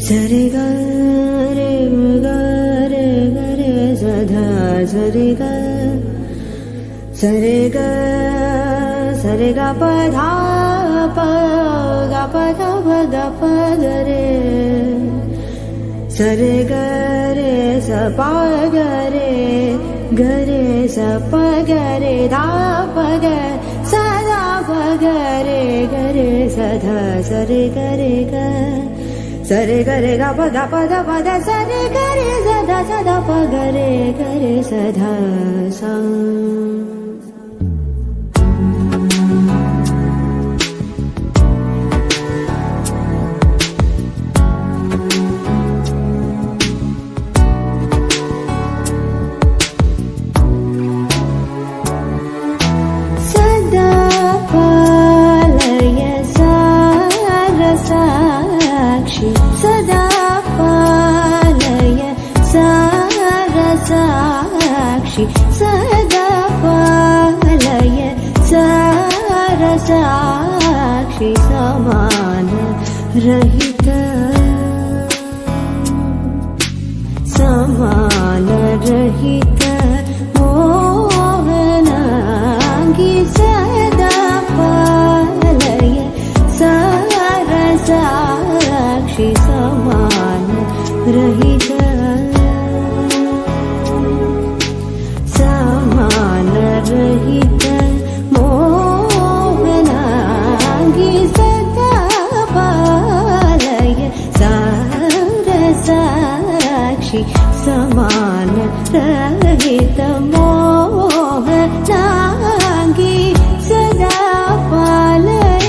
सरे ग रे ग रे ग रे सधा सरे ग सरे ग सरे ग प धा प ग प ध प ग प ग रे सरे ग रे स प ग रे स प ग रे धा प ग स धा प ग रे स धा सरे ग रे ग सरे ग रे ग प ध प ध प ध सरे ग रे स ध प ग रे स ध सा सदा पालय सारसाक्षि सदा पालय सारसाक्षि समान रहित मोहनांगी सदा पालय सारसाक्षि समान रहित मोहनांगी सदा पालय सारसाक्षि समान रहित मोहनांगी सदा पालय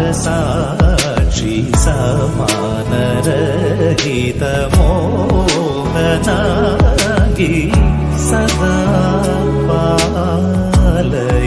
साक्षी समान रहित मोहनांगी सदा पालय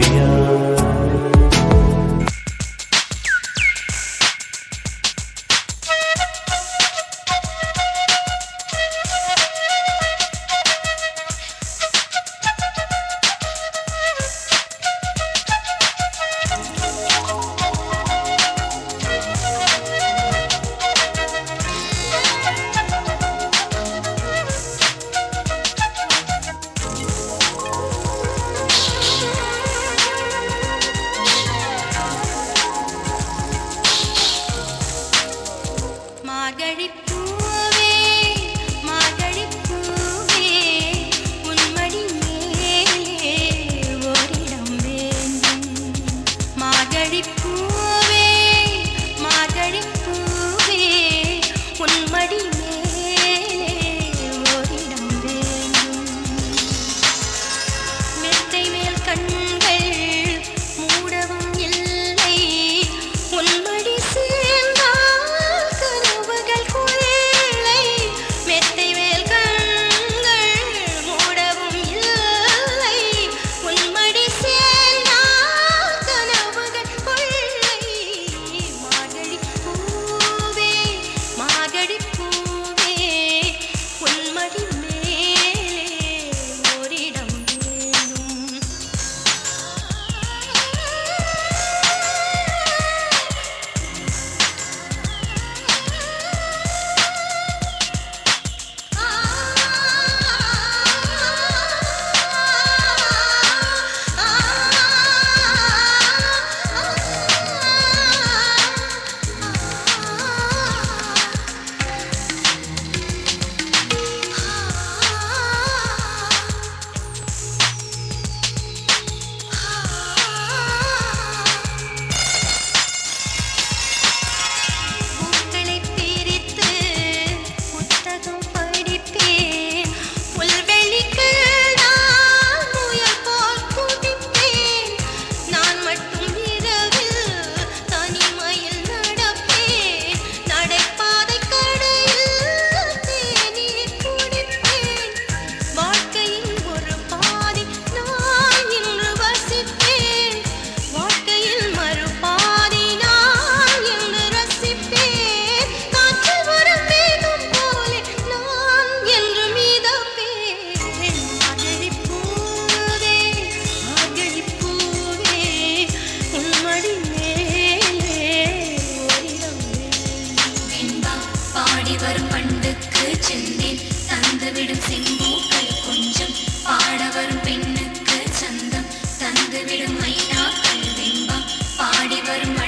தந்துவிடும் செங்கூக்கள் கொஞ்சம் பாடவரும் பெண்ணுக்கு சந்தம் தந்துவிடும் மைனாக்கள் பிம்பம் பாடி வரும்